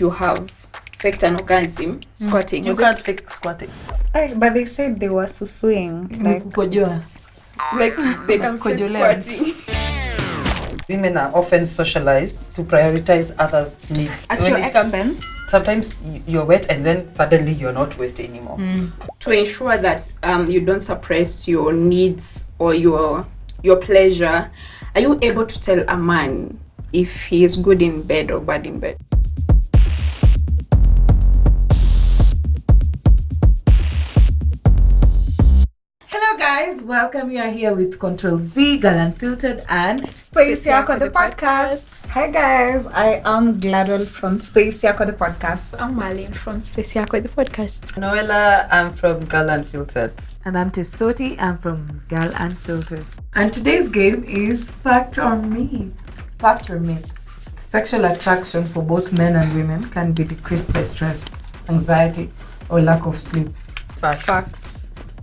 you have faked an orgasm squatting. You can't fake squatting. But they said they were suing. Like they can fake squatting. Women are often socialized to prioritize others' needs. At your expense? Sometimes you're wet and then suddenly you're not wet anymore. To ensure that you don't suppress your needs or your pleasure, are you able to tell a man if he is good in bed or bad in bed? Hello guys, welcome. You are here with Control Z, Girl Unfiltered, and Space Yako the podcast. Hi guys, I am Gladwell from Space Yako the podcast. I'm Marlene from Space Yako the podcast. Noella, I'm from Girl Unfiltered. And I'm Tesoti, I'm from Girl Unfiltered. And today's game is Fact or Myth. Fact or Myth. Sexual attraction for both men and women can be decreased by stress, anxiety, or lack of sleep. Fact.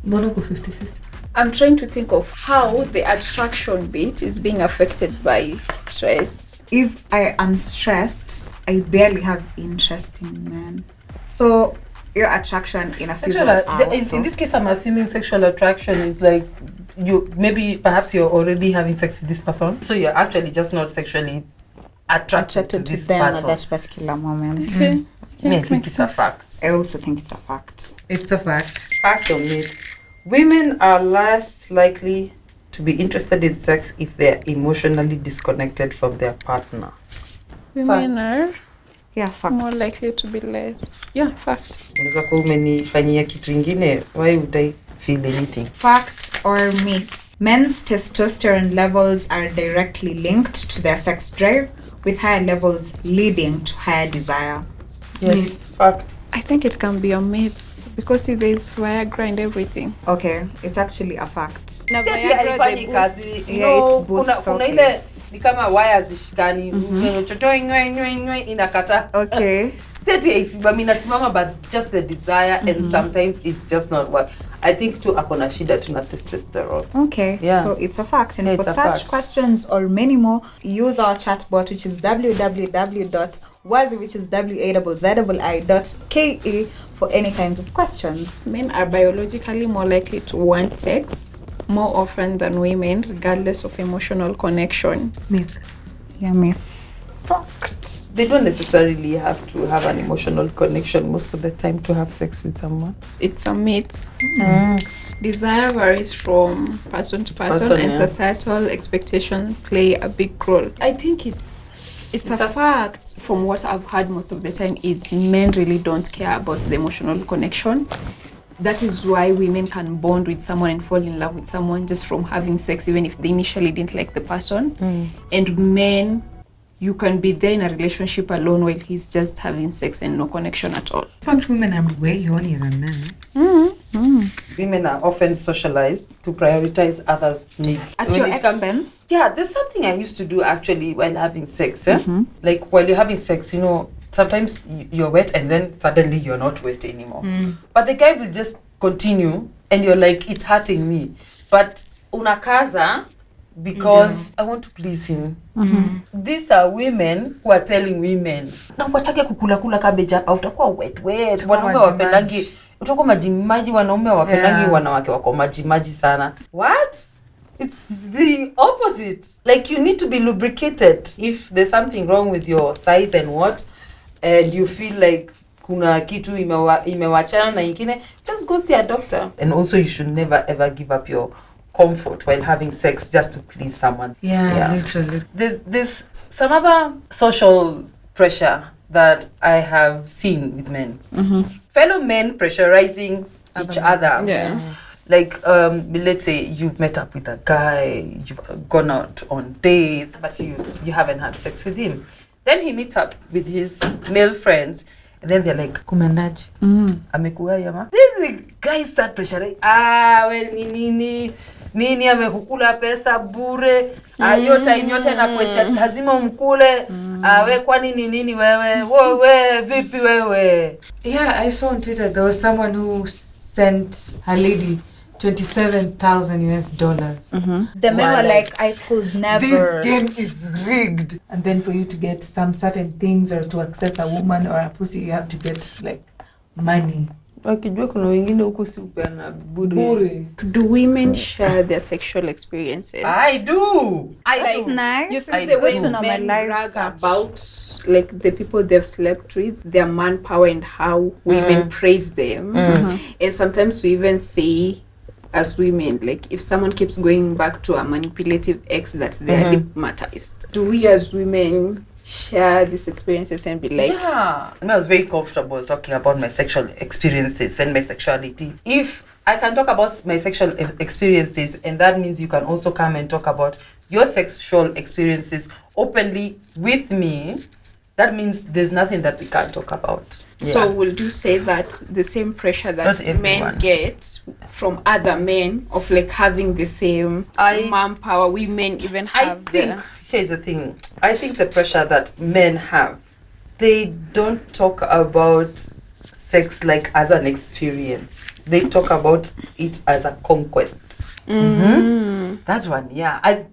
Monaco 50-50. I'm trying to think of how the attraction bit is being affected by stress. If I am stressed, I barely have interest in men. So your attraction in a physical in this case, I'm assuming sexual attraction is like perhaps you're already having sex with this person, so you're actually just not sexually attracted to this them person at that particular moment. Okay. Yeah, I think it's a fact. I also think it's a fact. It's a fact. Fact or myth? Women are less likely to be interested in sex if they're emotionally disconnected from their partner. Women are fact. more likely to be less. Yeah, fact. Unaweza kuwa umenifanyia kitu ingine, why would I feel anything? Fact or myth? Men's testosterone levels are directly linked to their sex drive, with higher levels leading to higher desire. Yes, Myth. fact. I think it can be a myth because see, there's Viagra and everything. Okay, it's actually a fact. Na Si ati Viagra, haifanyi they boost. kazi. It boosts, Kuna okay. ile ni kama wires zishikani, choto nywe inakata. Okay. Si ati inasimama, but just the desire, and sometimes it's just not what. I think too akona shida tuna testosterone. Okay, Yeah. so it's a fact. And Yeah, for it's a such fact. questions or many more, use our chatbot, which is www.wazzii, which is wazzii.ke for any kinds of questions. Men are biologically more likely to want sex more often than women, regardless of emotional connection. Myth. Yeah, myth. Fact. They don't necessarily have to have an emotional connection most of the time to have sex with someone. It's a myth. Desire varies from person to person, and societal expectations play a big role. I think it's a fact. From what I've heard most of the time is men really don't care about the emotional connection. That is why women can bond with someone and fall in love with someone just from having sex, even if they initially didn't like the person. And men, you can be there in a relationship alone while he's just having sex and no connection at all. In fact, women are way hornier than men. Women are often socialized to prioritize others' needs. At When your it comes- expense? Yeah, there's something I used to do actually while having sex. Like while you're having sex, sometimes you're wet and then suddenly you're not wet anymore. But the guy will just continue and you're like, it's hurting me. But unakaza because I want to please him. These are women who are telling women, na watake kukula cabbage hapa utakuwa wet. Wanaume wapendangi utakuwa majimaji, wanaume wapendangi wanawake wako majimaji sana. What? It's the opposite. Like you need to be lubricated. If there's something wrong with your size and you feel like kuna kitu imewachana na ingine, just go see a doctor. And also you should never ever give up your comfort while having sex just to please someone. Yeah. Literally. There's some other social pressure that I have seen with men. Fellow men pressurizing each other. Yeah. Like, let's say you've met up with a guy, you've gone out on dates, but you haven't had sex with him. Then he meets up with his male friends, and then they're like, kumendaji, amekuwa yama. Then the guys start pressuring, well, nini amekukula pesa bure, hiyo time yote na question lazima umkule, we kwani nini wewe vipi wewe. Yeah, I saw on Twitter there was someone who sent her lady $27,000 US. The men were like, I could never. This game is rigged. And then for you to get some certain things or to access a woman or a pussy, you have to get like money. Wakijua kuna wengine huku si upeana bure. Do women share their sexual experiences? I do. That's nice. You see the way men brag about like the people they've slept with, their manpower and how women praise them. And sometimes we even say as women, like if someone keeps going back to a manipulative ex that they are stigmatized. Do we as women share these experiences and be like, yeah, I was very comfortable talking about my sexual experiences and my sexuality. If I can talk about my sexual experiences, and that means you can also come and talk about your sexual experiences openly with me, that means there's nothing that we can't talk about. So would you say that the same pressure that men get from other men of like having the same manpower, women even have? Here's the thing. I think the pressure that men have, they don't talk about sex like as an experience. They talk about it as a conquest. That one, yeah.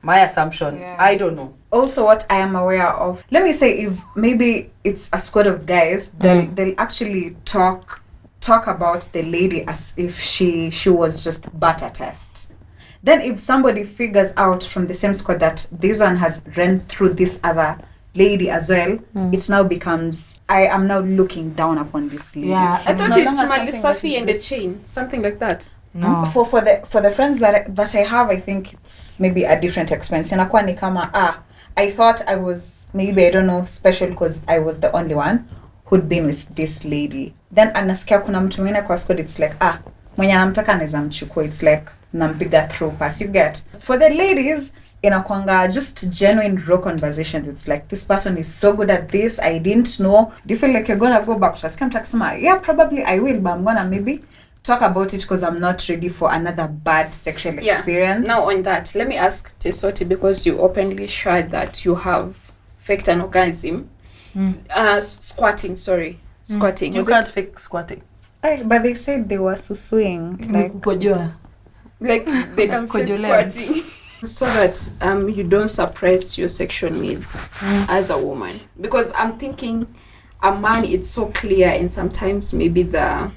My assumption, I don't know. Also, what I am aware of, let me say, if maybe it's a squad of guys, they'll actually talk about the lady as if she was just butter test. Then if somebody figures out from the same squad that this one has ran through this other lady as well, it now becomes, I am now looking down upon this lady. Yeah, I thought it's Malisafi and the chain, something like that. No. For the friends that I have, I think it's maybe a different experience. Inakuwa ni kama I thought I was maybe, I don't know, special because I was the only one who'd been with this lady. Then anasikia kuna mtu mwingine kwa squad, it's like mwenye anamtaka anaweza mchukua, it's like nampiga through pass, you get. For the ladies, inakuanga just genuine raw conversations. It's like, this person is so good at this, I didn't know. Do you feel like you're gonna go back to us? Yeah, probably I will, but I'm gonna maybe talk about it because I'm not ready for another bad sexual experience. Now on that, let me ask Tesoti, because you openly shared that you have faked an orgasm. Squatting. You can't fake squatting. But they said they were susuing. Like they can fake squatting. So that you don't suppress your sexual needs as a woman. Because I'm thinking a man, it's so clear, and sometimes maybe the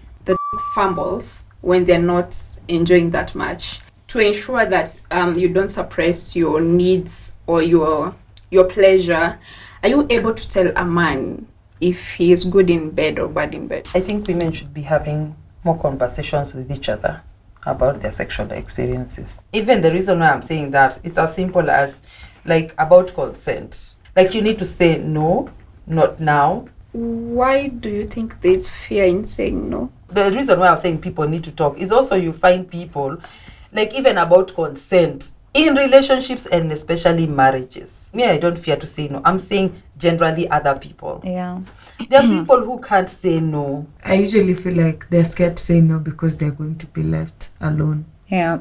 fumbles when they're not enjoying that much. To ensure that you don't suppress your needs or your pleasure, are you able to tell a man if he is good in bed or bad in bed? I think women should be having more conversations with each other about their sexual experiences. Even the reason why I'm saying that, it's as simple as like about consent. Like you need to say no, not now. Why do you think there's fear in saying no? The reason why I'm saying people need to talk is also you find people, like even about consent in relationships and especially marriages. Me, I don't fear to say no. I'm saying generally other people. Yeah. There are people who can't say no. I usually feel like they're scared to say no because they're going to be left alone. Yeah.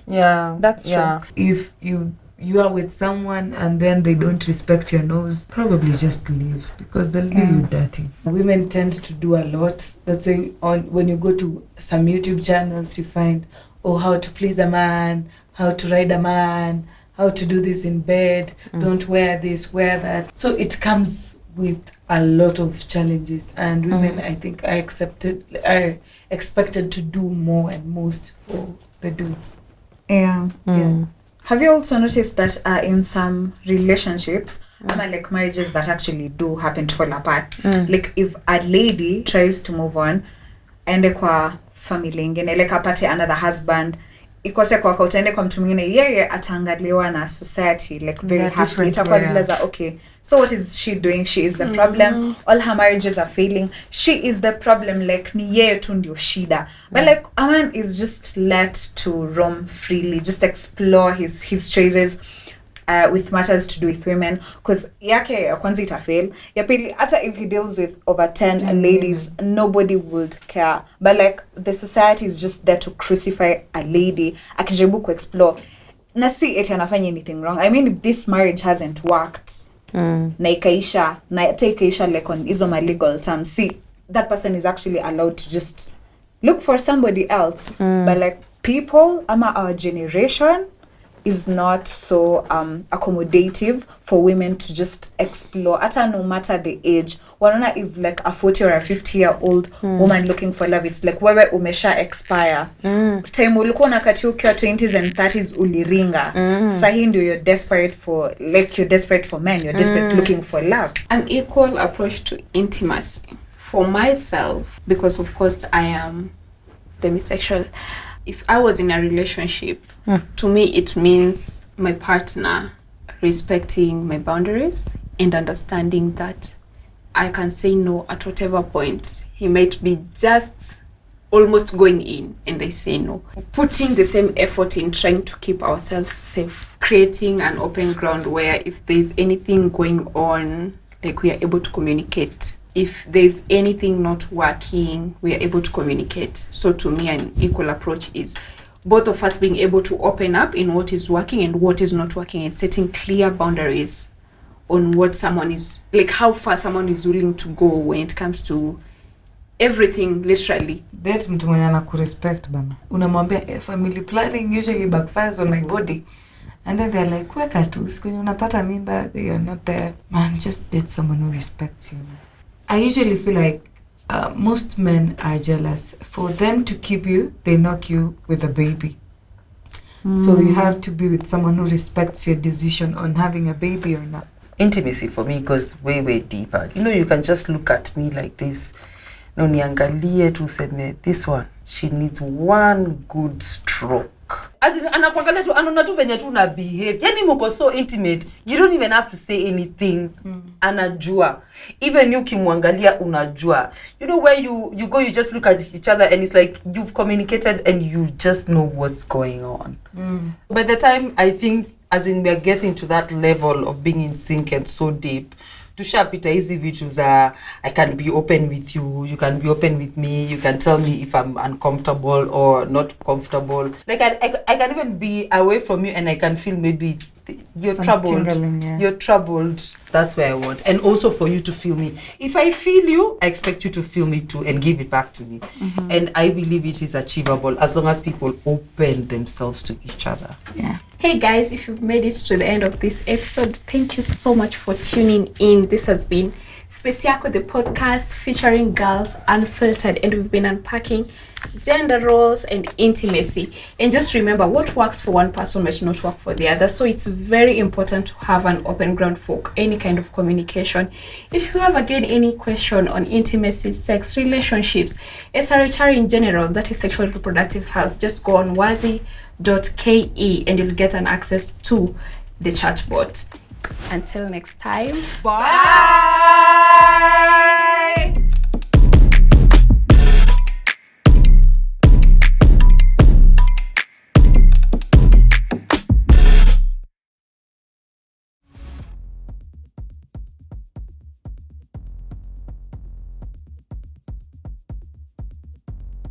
Yeah. That's true. If you are with someone and then they don't respect your nose, probably just leave because they'll do you dirty. Women tend to do a lot. That's why when you go to some YouTube channels, you find, how to please a man, how to ride a man, how to do this in bed, don't wear this, wear that. So it comes with a lot of challenges, and women, I think, are expected to do more and most for the dudes. Yeah. Have you also noticed that in some relationships, like marriages that actually do happen to fall apart, like if a lady tries to move on, aende kwa family ingine, like apate another husband, ikose kwa utaende kwa mtu mwingine, yeye ataangaliwa na society like very harshly. Itakuwa zile za okay, so what is she doing? She is the problem. All her marriages are failing. She is the problem. Like ni yeye tu ndio shida. But like a man is just let to roam freely, just explore his choices with matters to do with women, because yake ya kwanza ita fail. Ya pili, hata if he deals with over 10 ladies, nobody would care. But like the society is just there to crucify a lady akijaribu ku explore. Na si eti anafanya anything wrong. I mean, if this marriage hasn't worked, na ikaisha, na ikaisha like on hizo legal terms, see, that person is actually allowed to just look for somebody else. But like people, our generation, is not so accommodative for women to just explore, no matter the age. Wanaona if like a 40 or a 50-year-old woman looking for love, it's like wewe umesha expire. Time ulikuwa unakati ukiwa 20s and 30s uliringa. Sahi ndio you're desperate for men, you're desperate looking for love. An equal approach to intimacy. For myself, because of course I am demisexual, if I was in a relationship, to me it means my partner respecting my boundaries and understanding that I can say no at whatever point. He might be just almost going in and I say no. Putting the same effort in trying to keep ourselves safe. Creating an open ground where if there's anything going on, like we are able to communicate. If there's anything not working, we are able to communicate. So to me, an equal approach is both of us being able to open up in what is working and what is not working, and setting clear boundaries on what someone is, like how far someone is willing to go when it comes to everything, literally. Date mtu mwenye anakurespect bana. Unamwambia family planning usually backfires on my body. And then they're like, weka tu, siku unapata mimba, they are not there. Man, just date someone who respects you. I usually feel like most men are jealous. For them to keep you, they knock you with a baby. So you have to be with someone who respects your decision on having a baby or not. Intimacy for me goes way, way deeper. You know, you can just look at me like this. No, niangalie tu seme, this one, she needs one good stroke. As in, anakuangalia tu, anaona tu venye tu una behave. Yani mko so intimate, you don't even have to say anything. Anajua. Even you kimwangalia unajua. You know where you go, you just look at each other and it's like you've communicated and you just know what's going on. By the time I think, as in we're getting to that level of being in sync and so deep, tushapita hizi vitu za I can be open with you, you can be open with me, you can tell me if I'm uncomfortable or not comfortable. Like I can even be away from you and I can feel maybe you're some troubled. Tingling, yeah. You're troubled. That's where I want. And also for you to feel me. If I feel you, I expect you to feel me too and give it back to me. And I believe it is achievable as long as people open themselves to each other. Yeah. Hey guys, if you've made it to the end of this episode, thank you so much for tuning in. This has been Space Yako, the podcast featuring Girls Unfiltered, and we've been unpacking gender roles and intimacy. And just remember, what works for one person might not work for the other. So it's very important to have an open ground for any kind of communication. If you have again any question on intimacy, sex, relationships, SRHR in general, that is sexual reproductive health, just go on Wazzii.ke and you'll get an access to the chatbot. Until next time, bye.